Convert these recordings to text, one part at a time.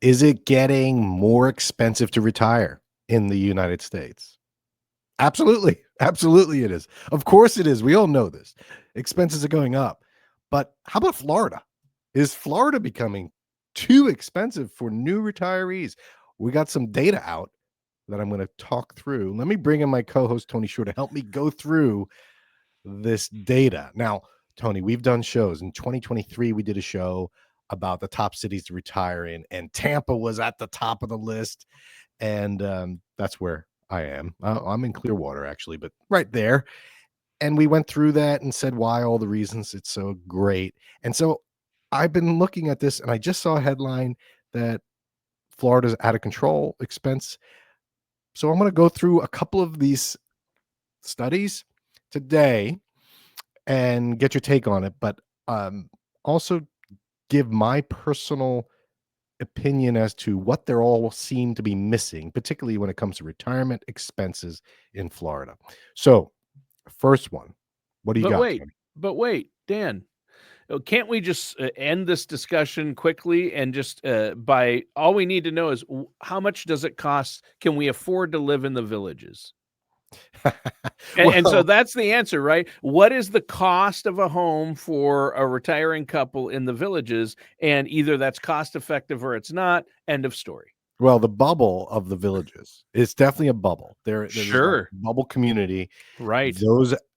Is it getting more expensive to retire in the United States? Absolutely. Absolutely it is. Of course it is. We all know this. Expenses are going up. But how about Florida? Is Florida becoming too expensive for new retirees? We got some data out that I'm going to talk through. Let me bring in my co-host Tony Shore to help me go through this data. Now, Tony, we've done shows. In 2023, we did a show about the top cities to retire in, and Tampa was at the top of the list. And that's where I am. I'm in Clearwater, actually, but right there. And we went through that and said why, all the reasons it's so great. And so I've been looking at this, and I just saw a headline that Florida's out of control expense. So I'm going to go through a couple of these studies today and get your take on it, but also give my personal opinion as to what they're all seem to be missing, particularly when it comes to retirement expenses in Florida. So, first one, what do you got? But wait, Dan, can't we just end this discussion quickly and just by all we need to know is how much does it cost? Can we afford to live in the villages? And so that's the answer, right? What is the cost of a home for a retiring couple in the villages? And either that's cost effective or it's not. End of story. Well, the bubble of the villages, it's definitely a bubble. There's a bubble community. Right.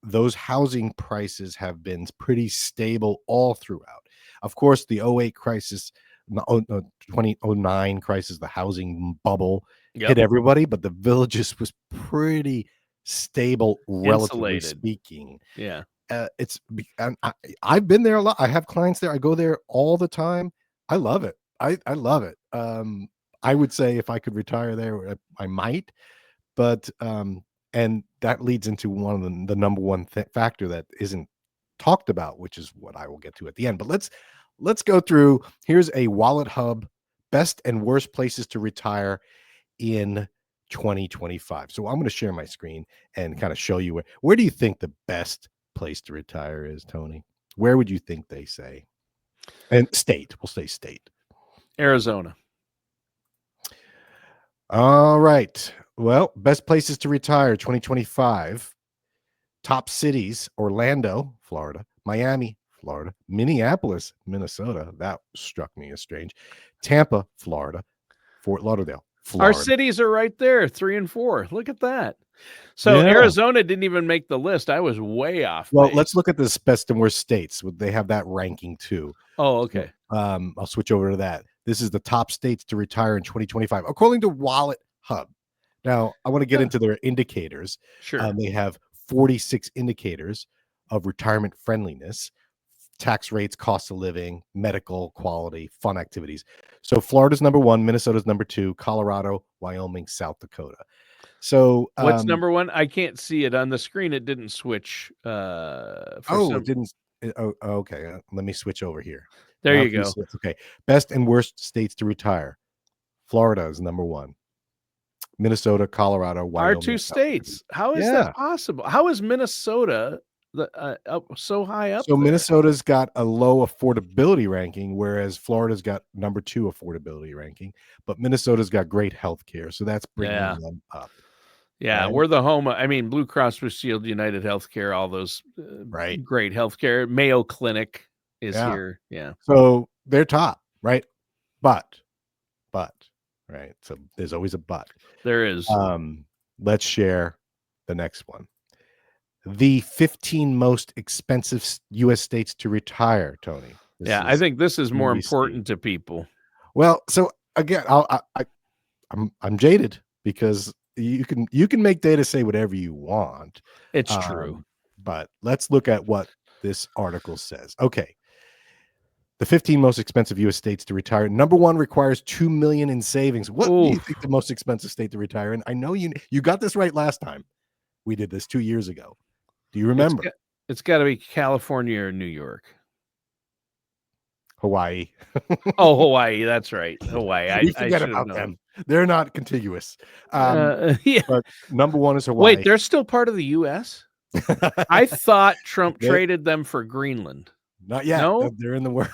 Those housing prices have been pretty stable all throughout. Of course, the 08 crisis, 2009 crisis, the housing bubble hit everybody, but the villages was pretty stable, relatively speaking. Yeah. I've been there a lot. I have clients there. I go there all the time. I love it. I love it. I would say if I could retire there, I might, but and that leads into one of the number one factor that isn't talked about, which is what I will get to at the end. But let's go through. Here's a Wallet Hub best and worst places to retire in 2025. So I'm going to share my screen and kind of show you where do you think the best place to retire is, Tony? Where would you think they say? And state, we'll say state. Arizona. All right. Well, best places to retire 2025. Top cities: Orlando, Florida; Miami, Florida; Minneapolis, Minnesota. That struck me as strange. Tampa, Florida; Fort Lauderdale, Florida. Our cities are right there, 3 and 4. Look at that. So Arizona didn't even make the list. I was way off. Well, let's look at the best and worst states. They have that ranking too. Oh, okay. So, I'll switch over to that. This is the top states to retire in 2025, according to Wallet Hub. Now, I want to get into their indicators. Sure. They have 46 indicators of retirement friendliness: tax rates, cost of living, medical quality, fun activities. So Florida's number 1, Minnesota's number 2, Colorado, Wyoming, South Dakota. So what's number 1? I can't see it on the screen. It didn't switch. It didn't. Okay. Let me switch over here. There you go. Okay. Best and worst states to retire. Florida is number 1. Minnesota, Colorado, Wyoming. Our 2 states. How is that possible? How is Minnesota so high up? So Minnesota's got a low affordability ranking, whereas Florida's got number 2 affordability ranking. But Minnesota's got great health care, so that's bringing them up. Yeah, right? We're the home. I mean, Blue Cross Blue Shield, United Healthcare, all those great healthcare. Mayo Clinic is here. Yeah. So they're top, right? But, right. So there's always a but. There is. Let's share the next one. The 15 most expensive U.S. states to retire, Tony. I think this is more important to people. Well, so again, I'm jaded because you can make data say whatever you want. It's true. But let's look at what this article says. Okay. The 15 most expensive U.S. states to retire. Number 1 requires $2 million in savings. What do you think the most expensive state to retire in? I know you got this right last time. We did this 2 years ago. Do you remember? It's got to be California or New York. Hawaii. Hawaii. That's right. Hawaii. Forget about them. They're not contiguous. But number 1 is Hawaii. Wait, they're still part of the U.S.? I thought Trump traded them for Greenland. Not yet. No? They're in the works.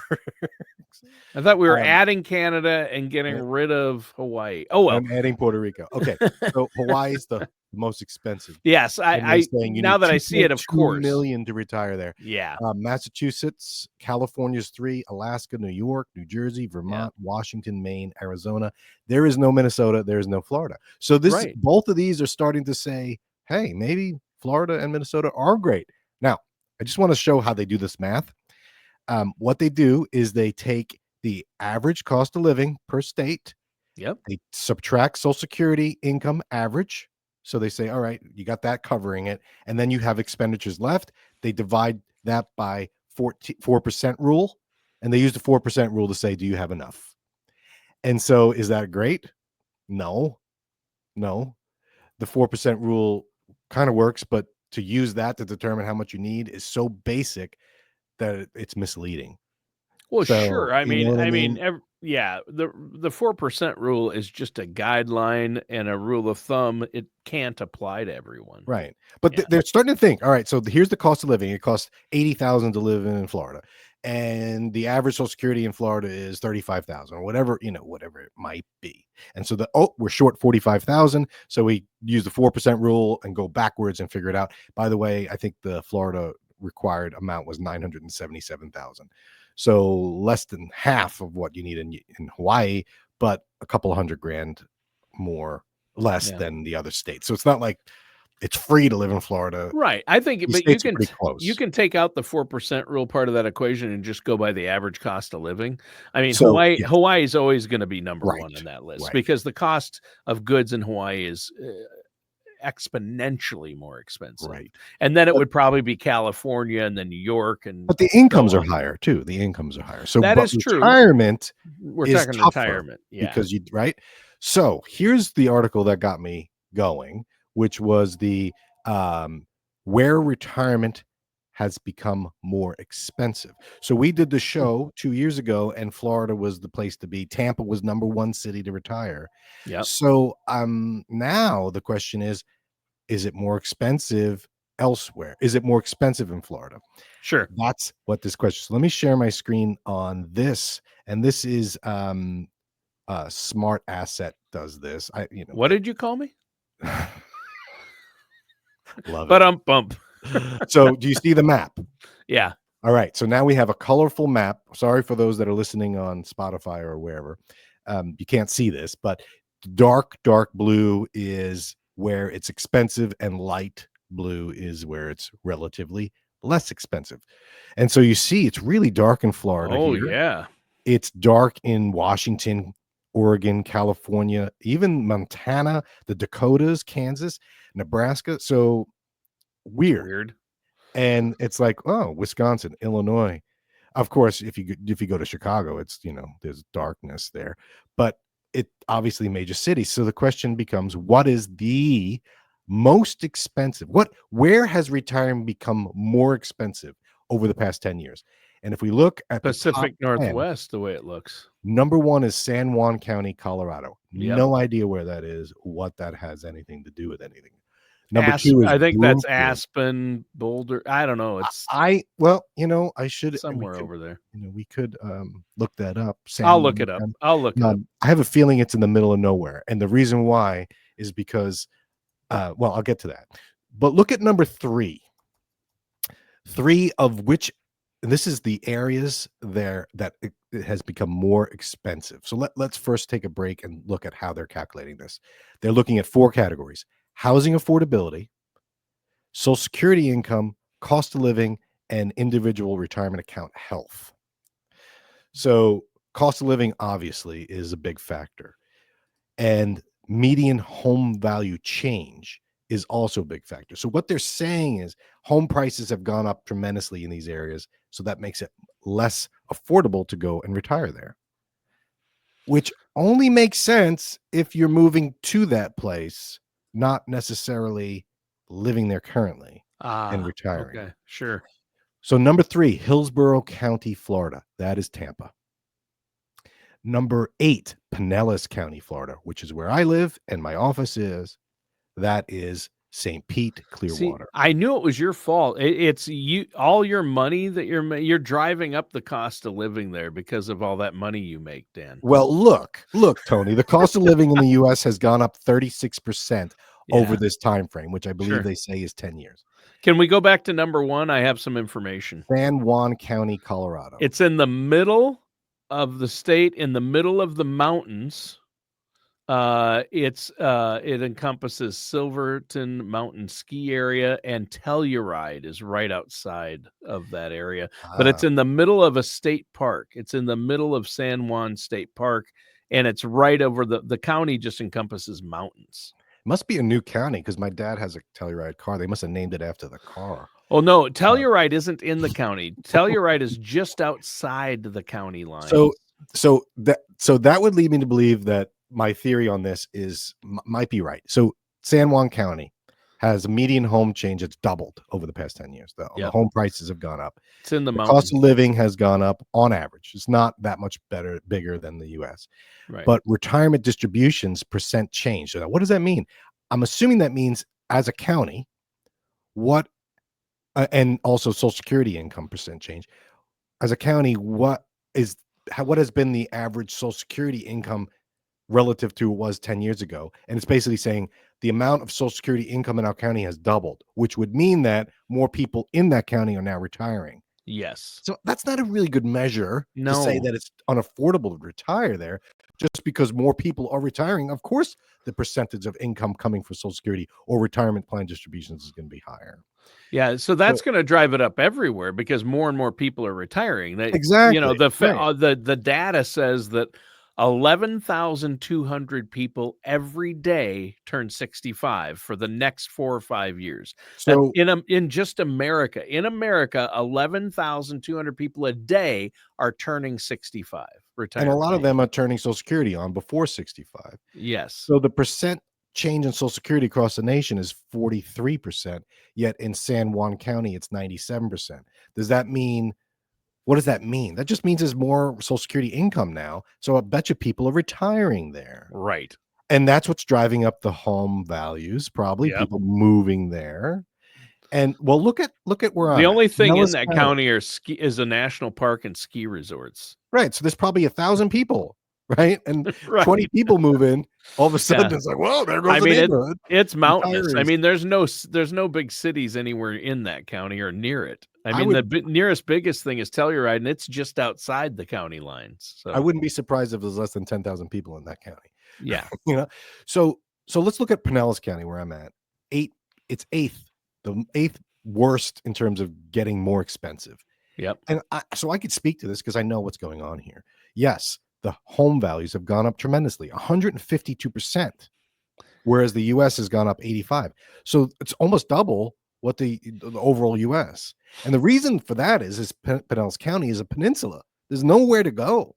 I thought we were Um, adding Canada and getting rid of Hawaii. Oh, well. I'm adding Puerto Rico. Okay, so Hawaii is the most expensive. Yes, And they're I saying you now need that I see it, of 2.2 course. million to retire there. Yeah. Massachusetts, California's 3, Alaska, New York, New Jersey, Vermont, Washington, Maine, Arizona. There is no Minnesota. There is no Florida. So Right. both of these are starting to say, hey, maybe Florida and Minnesota are great. Now, I just want to show how they do this math. What they do is they take the average cost of living per state. Yep. They subtract Social Security income average. So they say, all right, you got that covering it. And then you have expenditures left. They divide that by 4% rule. And they use the 4% rule to say, do you have enough? And so is that great? No. The 4% rule kind of works, but to use that to determine how much you need is so basic that it's misleading. Well, So, sure. I you mean, know what I mean? the 4% rule is just a guideline and a rule of thumb. It can't apply to everyone. Right. But Yeah. they're starting to think, all right, so here's the cost of living. It costs $80,000 to live in Florida. And the average Social Security in Florida is 35,000 or whatever, whatever it might be. And so we're short 45,000. So we use the 4% rule and go backwards and figure it out. By the way, I think the Florida required amount was 977,000. So less than half of what you need in Hawaii, but a couple $100,000 less than the other states. So it's not like it's free to live in Florida. Right. I think, These but states are pretty close. you can take out the 4% rule part of that equation and just go by the average cost of living. I mean, So, yes. Hawaii is always going to be number one Right, on that list right. because the cost of goods in Hawaii is exponentially more expensive. Right. And then it would probably be California and then New York. But the incomes are higher too. The incomes are higher. So that is true. Retirement We're is talking tougher retirement. Yeah. because right. So here's the article that got me going, which was the where retirement has become more expensive. So we did the show 2 years ago and Florida was the place to be. Tampa was number 1 city to retire. Yeah. So now the question is it more expensive elsewhere? Is it more expensive in Florida? Sure. That's what this question. So let me share my screen on this. And this is Smart Asset does this. What did you call me? Love it. But bump. So do you see the map? Yeah. All right. So now we have a colorful map. Sorry for those that are listening on Spotify or wherever. You can't see this, but dark blue is where it's expensive and light blue is where it's relatively less expensive. And so you see it's really dark in Florida. Oh, here. yeah. It's dark in Washington, Oregon, California, even Montana, the Dakotas, Kansas, Nebraska. So weird. And it's like, oh, Wisconsin, Illinois. Of course, if you go to Chicago, it's, there's darkness there, but it obviously major cities. So the question becomes, what is the most expensive? Where has retirement become more expensive over the past 10 years? And if we look at Pacific the top Northwest, the way it looks, number 1 is San Juan County, Colorado. Yep. No idea where that is, what that has anything to do with anything. Number 2 is I think that's Bloomfield. Aspen, Boulder. I don't know. It's I should somewhere over there. We could look that up. I'll look it up. I have a feeling it's in the middle of nowhere, and the reason why is because I'll get to that. But look at number 3. 3 of which, and this is the areas there that it has become more expensive. So let's first take a break and look at how they're calculating this. They're looking at 4 categories: housing affordability, Social Security income, cost of living, and individual retirement account health. So cost of living obviously is a big factor, and median home value change is also a big factor. So what they're saying is home prices have gone up tremendously in these areas, so that makes it less affordable to go and retire there, which only makes sense if you're moving to that place, not necessarily living there currently and retiring. Okay, sure. So number 3, Hillsborough County, Florida. That is Tampa. Number 8, Pinellas County, Florida, which is where I live and my office is. That is St. Pete, See, Clearwater. I knew it was your fault. It's you. All your money that you're driving up the cost of living there because of all that money you make, Dan. Well, look, Tony, the cost of living in the U.S. has gone up 36% over Yeah, this time frame, which I believe sure. they say is 10 years. Can we go back to number one? I have some information. San Juan County, Colorado. It's in the middle of the state, in the middle of the mountains. It encompasses Silverton Mountain Ski Area, and Telluride is right outside of that area. But it's in the middle of a state park. It's in the middle of San Juan State Park, and it's right over the county. Just encompasses mountains. Must be a new county because my dad has a Telluride car. They must have named it after the car. Oh no, Telluride isn't in the county. Telluride is just outside the county line. So that would lead me to believe that my theory on this might be right. So San Juan County has a median home change that's doubled over the past 10 years. The home prices have gone up. It's in the mountains. Cost of living has gone up on average. It's not that much bigger than the US. Right. But retirement distributions percent change. So now, what does that mean? I'm assuming that means as a county, and also Social Security income percent change. As a county, what has been the average Social Security income relative to what it was 10 years ago? And it's basically saying the amount of Social Security income in our county has doubled, which would mean that more people in that county are now retiring. Yes. So that's not a really good measure to say that it's unaffordable to retire there. Just because more people are retiring, of course, the percentage of income coming from Social Security or retirement plan distributions is going to be higher. Yeah, so that's going to drive it up everywhere because more and more people are retiring. Exactly. The data says that 11,200 people every day turn 65 for the next 4 or 5 years. So in just America, 11,200 people a day are turning 65. And a lot of them are turning Social Security on before 65. Yes. So the percent change in Social Security across the nation is 43%, yet in San Juan County, it's 97%. What does that mean? That just means there's more Social Security income now. So I bet you people are retiring there. Right. And that's what's driving up the home values, probably people moving there. And well, look at where the only thing in that county is a national park and ski resorts. Right. So there's probably 1,000 people, right? And 20 people move in. All of a sudden, it's like, whoa, there goes the neighborhood. It's mountainous. I mean, there's no big cities anywhere in that county or near it. The nearest biggest thing is Telluride, and it's just outside the county lines. So I wouldn't be surprised if there's less than 10,000 people in that county. Yeah. So let's look at Pinellas County, where I'm at. It's the eighth worst in terms of getting more expensive. Yep. And so I could speak to this because I know what's going on here. Yes, the home values have gone up tremendously, 152%, whereas the U.S. has gone up 85%. So it's almost double what the overall U.S. And the reason for that is Pinellas County is a peninsula. There's nowhere to go.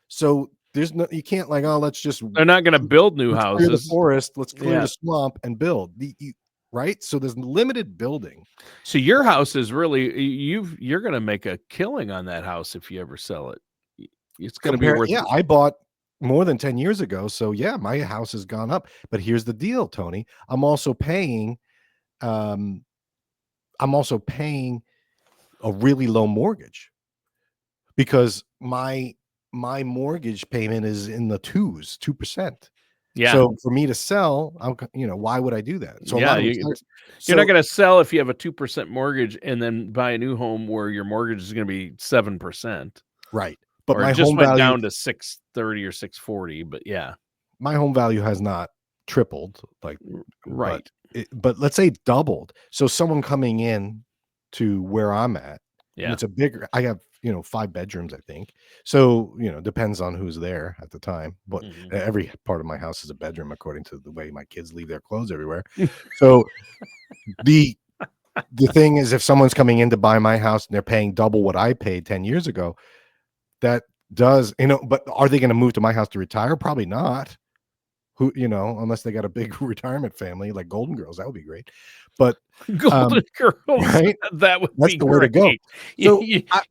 So you can't let's just. They're not going to build new houses. Clear the forest. Let's clear the swamp and build. Right? So there's limited building. So your house is really you're going to make a killing on that house if you ever sell it. It's going to be worth. Yeah, I bought more than 10 years ago. So yeah, my house has gone up. But here's the deal, Tony. I'm also paying a really low mortgage because my mortgage payment is in the 2%. Yeah. So for me to sell, why would I do that? So yeah, you're not going to sell if you have a 2% mortgage and then buy a new home where your mortgage is going to be 7%. Right. But my home value went down to 630 or 640. But yeah, my home value has not tripled. Right. But let's say doubled. So someone coming in to where I'm at, and it's I have 5 bedrooms, I think. So, depends on who's there at the time. But every part of my house is a bedroom, according to the way my kids leave their clothes everywhere. So the thing is, if someone's coming in to buy my house and they're paying double what I paid 10 years ago, that does, but are they going to move to my house to retire? Probably not. Unless they got a big retirement family like Golden Girls, that would be great. But Golden Girls, right? That's the way to go. So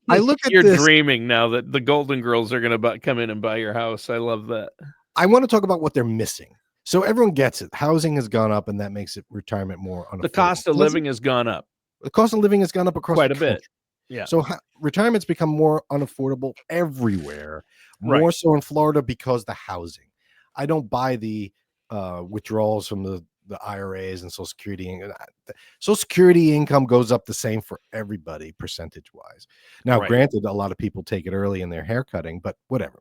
I look at you're this. Dreaming now that the Golden Girls are going to come in and buy your house. I love that. I want to talk about what they're missing. So everyone gets it. Housing has gone up, and that makes it retirement more unaffordable. The cost of living has gone up The cost of living has gone up across quite the a bit. country. Yeah. So retirement's become more unaffordable everywhere, Right. more so in Florida because the housing. I don't buy the withdrawals from the IRAs and Social Security. Social Security income goes up the same for everybody percentage wise. Now, Right. granted, a lot of people take it early in their haircutting, but whatever.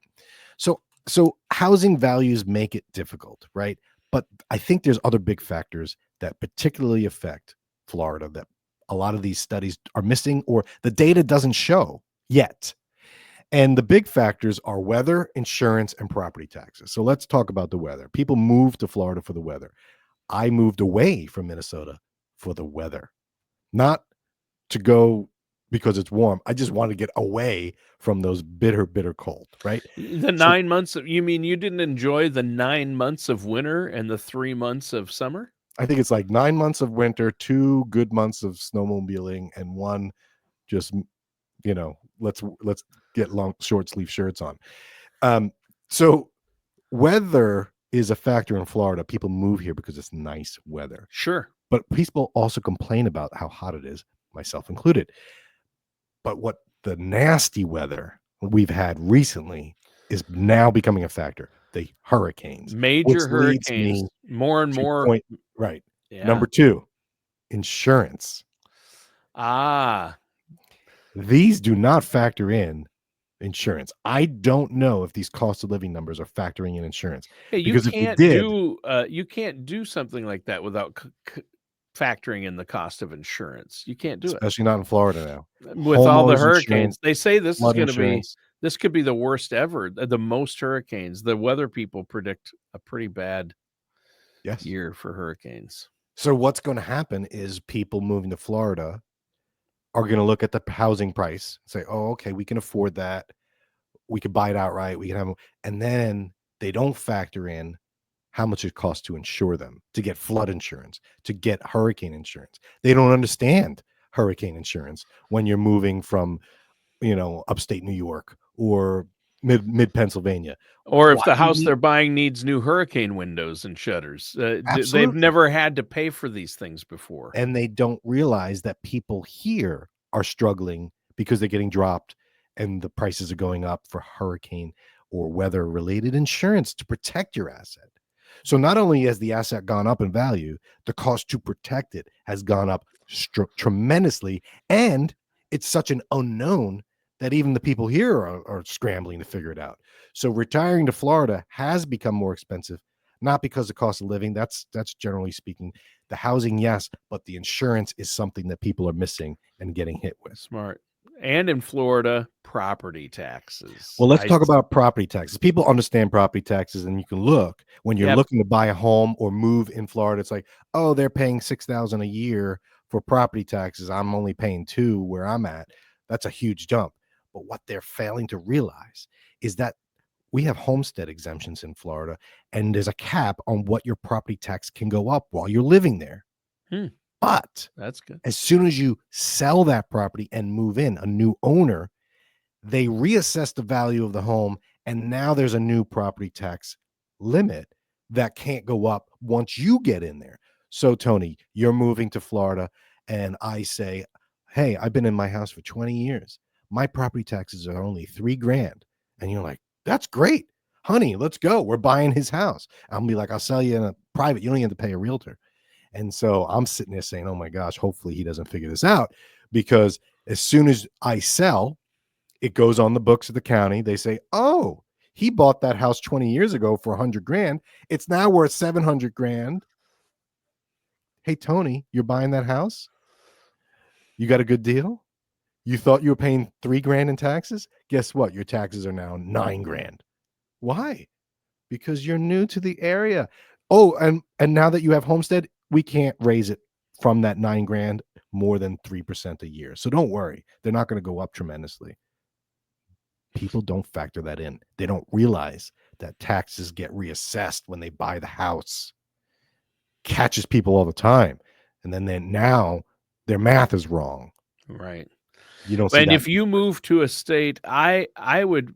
So housing values make it difficult, right? But I think there's other big factors that particularly affect Florida that a lot of these studies are missing or the data doesn't show yet. And the big factors are weather, insurance, and property taxes. So let's talk about the weather. People move to Florida for the weather. I moved away from Minnesota for the weather, not to go because it's warm. I just want to get away from those bitter, bitter cold, right? The 9 months of, you mean you didn't enjoy the 9 months of winter and the 3 months of summer? I think it's like 9 months of winter, 2 good months of snowmobiling, and 1 just, let's get long short sleeve shirts on. So weather is a factor in Florida. People move here because it's nice weather. Sure. But people also complain about how hot it is, myself included. But what the nasty weather we've had recently is now becoming a factor. The hurricanes. Major which leads hurricanes, me more and to more. point, right. Yeah. Number 2, insurance. These do not factor in insurance. I don't know if these cost of living numbers are factoring in insurance. Hey, you Because if they can't did, you can't do something like that without factoring in the cost of insurance. You can't do it. especially not in Florida now. With all the Homeowners hurricanes. insurance, They say this is flood going to be insurance. this could be the worst ever. The most hurricanes. The weather people predict a pretty bad Yes. year for hurricanes. So what's going to happen is people moving to Florida are going to look at the housing price, say, "Oh, okay, we can afford that. We could buy it outright. We can have," and then they don't factor in how much it costs to insure them, to get flood insurance, to get hurricane insurance. They don't understand hurricane insurance when you're moving from, upstate New York or mid Pennsylvania. Or if Why the do you house need- they're buying needs new hurricane windows and shutters. They've Absolutely. never had to pay for these things before. And they don't realize that people here are struggling because they're getting dropped and the prices are going up for hurricane or weather related insurance to protect your asset. So not only has the asset gone up in value, the cost to protect it has gone up tremendously. And it's such an unknown that even the people here are scrambling to figure it out. So retiring to Florida has become more expensive, not because of cost of living. That's generally speaking. The housing, yes, but the insurance is something that people are missing and getting hit with. Smart. And in Florida, property taxes. Well, let's talk about property taxes. People understand property taxes, and you can look when you're looking to buy a home or move in Florida. It's like, oh, they're paying $6,000 a year for property taxes. I'm only paying $2,000 where I'm at. That's a huge jump. But what they're failing to realize is that we have homestead exemptions in Florida, and there's a cap on what your property tax can go up while you're living there. But that's good. As soon as you sell that property and move in, a new owner, they reassess the value of the home, and now there's a new property tax limit that can't go up once you get in there. So, Tony, you're moving to Florida, and I say, hey, I've been in my house for 20 years. My property taxes are only $3,000. And you're like, that's great. Honey, let's go. We're buying his house. I'll be like, I'll sell you in a private. You don't even have to pay a realtor. And so I'm sitting there saying, oh my gosh, hopefully he doesn't figure this out, because as soon as I sell, it goes on the books of the county. They say, oh, he bought that house 20 years ago for $100,000. It's now worth $700,000. Hey, Tony, you're buying that house? You got a good deal? You thought you were paying $3,000 in taxes? Guess what? Your taxes are now $9,000. Why? Because you're new to the area. Oh, and now that you have homestead, we can't raise it from that $9,000 more than 3% a year. So don't worry. They're not going to go up tremendously. People don't factor that in. They don't realize that taxes get reassessed when they buy the house. Catches people all the time. And then now their math is wrong. Right. You don't see and that. if you move to a state, I would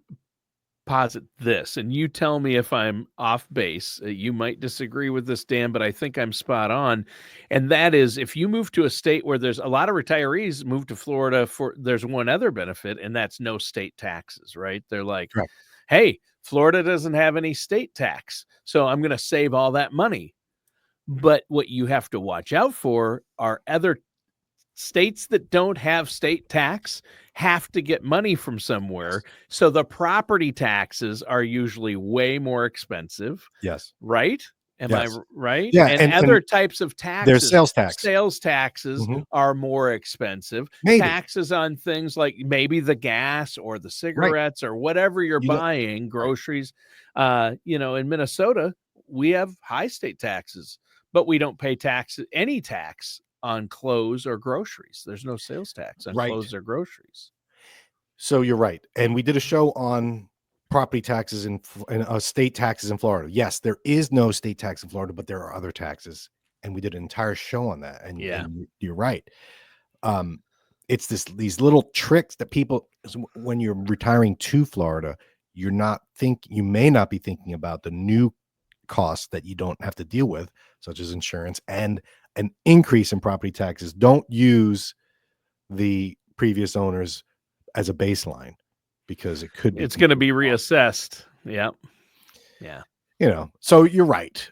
posit this, and you tell me if I'm off base. You might disagree with this, Dan, but I think I'm spot on. And that is, if you move to a state where there's a lot of retirees move to Florida there's one other benefit, and that's no state taxes, right? They're like, Correct. hey, Florida doesn't have any state tax, so I'm going to save all that money. But what you have to watch out for are other states that don't have state tax have to get money from somewhere. So the property taxes are usually way more expensive, Yes. right? Am I Yes. right? Yeah, And other types of there's taxes, sales tax. sales taxes Mhm. are more expensive. Maybe. Taxes on things like maybe the gas or the cigarettes or whatever you're You know- buying, groceries. In Minnesota, we have high state taxes, but we don't pay any tax on clothes or groceries. There's no sales tax on Right. clothes or groceries. So you're right. And we did a show on property taxes and state taxes in Florida. Yes, there is no state tax in Florida, but there are other taxes. And we did an entire show on that. And, Yeah. and you're right. It's these little tricks that people, when you're retiring to Florida, you may not be thinking about the new costs that you don't have to deal with, such as insurance and an increase in property taxes. Don't use the previous owners as a baseline, because it's going to be reassessed. Yeah. So you're right.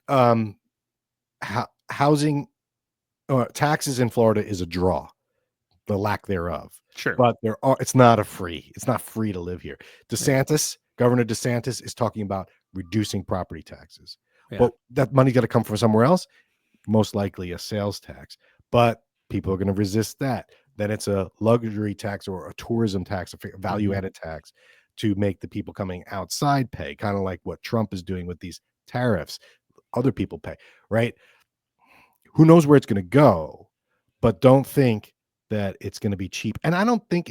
Housing taxes in Florida is a draw, the lack thereof. Sure. But it's not free to live here. Governor DeSantis is talking about reducing property taxes. Yeah. But that money's got to come from somewhere else, most likely a sales tax. But people are going to resist that. Then it's a luxury tax or a tourism tax, a value-added tax, to make the people coming outside pay, kind of like what Trump is doing with these tariffs. Other people pay, right? Who knows where it's going to go, but don't think that it's going to be cheap. And I don't think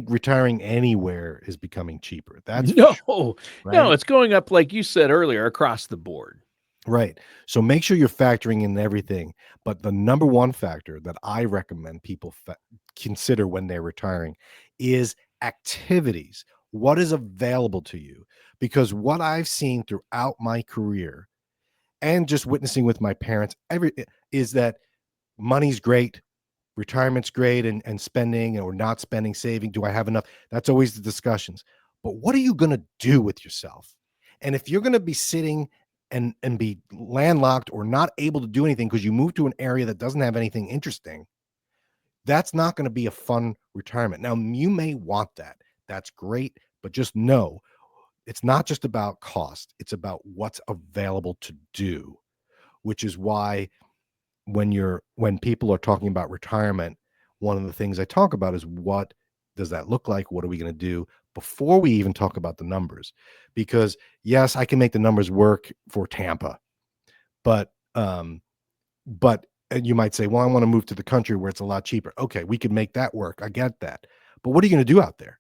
retiring anywhere is becoming cheaper. That's no, sure, right? No, it's going up, like you said earlier, across the board. Right. So make sure you're factoring in everything. But the number one factor that I recommend people consider when they're retiring is activities. What is available to you? Because what I've seen throughout my career and just witnessing with my parents is that money's great, retirement's great, and spending or not spending, saving. Do I have enough? That's always the discussions. But what are you going to do with yourself? And if you're going to be sitting and be landlocked or not able to do anything because you moved to an area that doesn't have anything interesting, that's not going to be a fun retirement. Now, you may want that. That's great. But just know it's not just about cost. It's about what's available to do, which is why when people are talking about retirement, one of the things I talk about is, what does that look like? What are we going to do before we even talk about the numbers? Because yes, I can make the numbers work for Tampa, but you might say, well, I want to move to the country where it's a lot cheaper. Okay, we could make that work. I get that. But what are you going to do out there?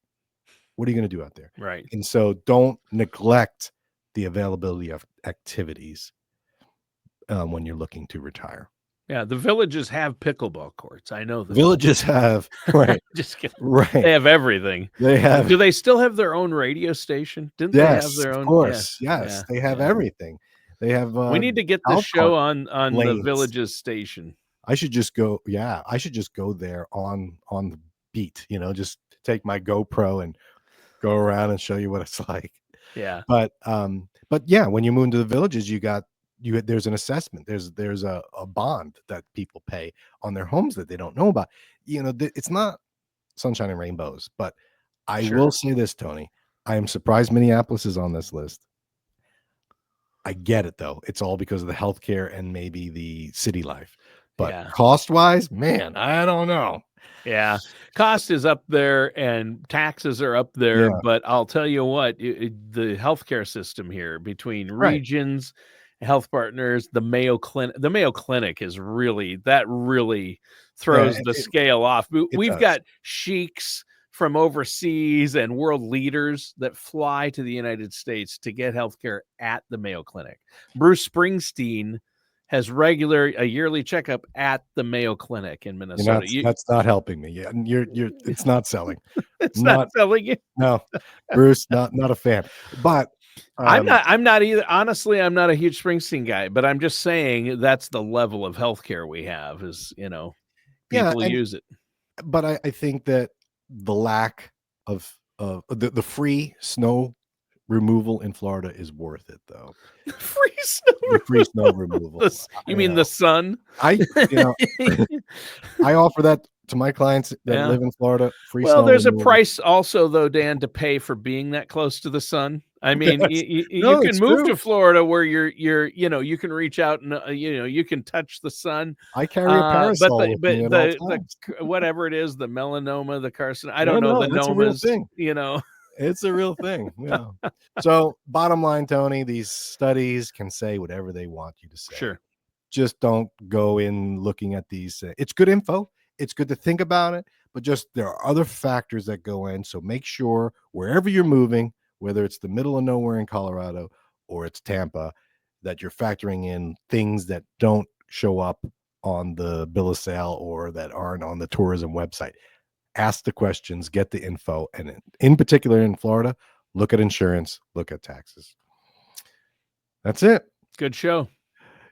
Right. And so don't neglect the availability of activities when you're looking to retire. Yeah, the villages have pickleball courts. I know that. Villages have, right. Just kidding. Right. They have everything. They have. Do they still have their own radio station? Didn't they have their own? Of course. Yes. Yeah. They have everything. They have. We need to get the show on the villages station. I should just go. Yeah, I should just go there on the beat. Just take my GoPro and go around and show you what it's like. Yeah. But yeah, when you move into the villages, there's an assessment. There's a bond that people pay on their homes that they don't know about. It's not sunshine and rainbows, but I will say this, Tony. I am surprised Minneapolis is on this list. I get it, though. It's all because of the healthcare and maybe the city life. But cost-wise, man, I don't know. Yeah, cost is up there and taxes are up there. Yeah. But I'll tell you what, the healthcare system here, between regions, Health Partners, the Mayo Clinic is really throws the scale off. We've got sheiks from overseas and world leaders that fly to the United States to get healthcare at the Mayo Clinic. Bruce Springsteen has a yearly checkup at the Mayo Clinic in Minnesota. That's not helping me. Yeah, it's not selling. It's not selling you. No, Bruce, not a fan. But I'm not either. Honestly, I'm not a huge Springsteen guy, but I'm just saying that's the level of healthcare we have is, people use it. But I think that the lack of the free snow removal in Florida is worth it, though. Free snow removal. You mean the sun? I offer that to my clients that live in Florida. Free snow there's removal. A price also, though, Dan, to pay for being that close to the sun. I mean, you can move to Florida where you can reach out and you can touch the sun. I carry a parasol, but the whatever it is, the melanoma, the carcinoma, I don't know, the nomas, It's a real thing. Yeah. So bottom line, Tony, these studies can say whatever they want you to say. Sure. Just don't go in looking at these. It's good info. It's good to think about it, but just there are other factors that go in. So make sure wherever you're moving, whether it's the middle of nowhere in Colorado or it's Tampa, that you're factoring in things that don't show up on the bill of sale or that aren't on the tourism website. Ask the questions, get the info, and in particular in Florida, look at insurance, look at taxes. That's it. Good show.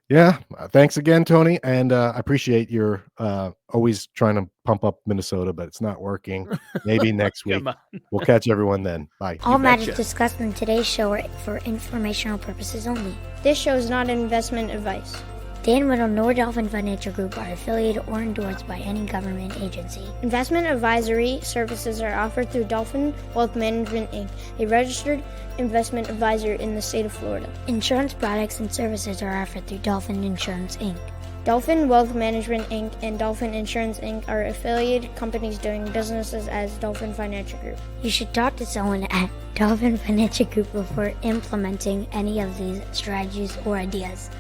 Yeah. Thanks again, Tony. And I appreciate your always trying to pump up Minnesota, but it's not working. Maybe next week. We'll catch everyone then. Bye. All matters discussed in today's show are for informational purposes only. This show is not investment advice. Dan Riddle nor Dolphin Financial Group are affiliated or endorsed by any government agency. Investment advisory services are offered through Dolphin Wealth Management, Inc., a registered investment advisor in the state of Florida. Insurance products and services are offered through Dolphin Insurance, Inc. Dolphin Wealth Management, Inc. and Dolphin Insurance, Inc. are affiliated companies doing businesses as Dolphin Financial Group. You should talk to someone at Dolphin Financial Group before implementing any of these strategies or ideas.